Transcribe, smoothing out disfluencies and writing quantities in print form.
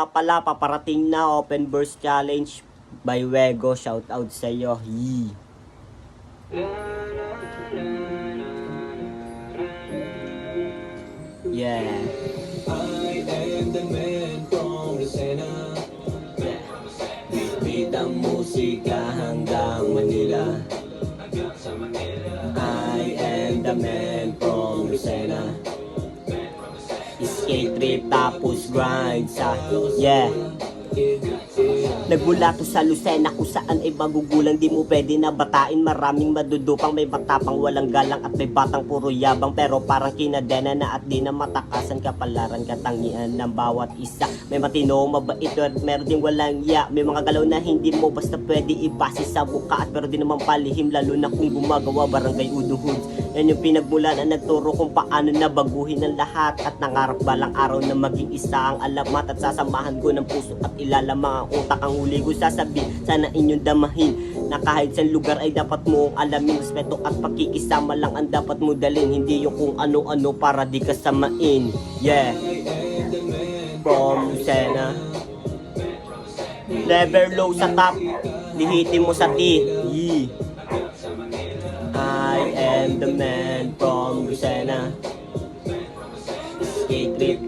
Pala, paparating na Open Burst Challenge by Wego. Shout out sa iyo. Yee. Yeah. I am the man from Lucena. Yeah. Beat ang musika hanggang Manila. I am the man from Lucena. Skate trip tapos grind sa yeah. Nagmula to sa Lucena kung saan ay magugulang. Di mo pwede na batain, maraming madudupang. May batapang walang galang at may batang puro yabang. Pero parang kinadena na at di na matakasan. Kapalaran katangian ng bawat isa. May matino, mabait at meron ding walang iya. May mga galaw na hindi mo basta pwede ibase sa buka. At pero di naman palihim lalo na kung gumagawa barangay Udo Hoods. Yan yung pinagmula na nagturo kung paano na baguhin ang lahat. At nangarap balang araw na maging isa ang alamat. At sasamahan ko ng puso at ilalamang ang utak. Ang huli ko sasabihin, sana inyong damahin na kahit sa lugar ay dapat mo alamin. Respeto at pakikisama lang ang dapat mo dalhin. Hindi yung kung ano-ano para di kasamain. Yeah. From Lucena. Level low sa top, lihitin mo sa T. Yee. I am the man from Lucena. Skate trip.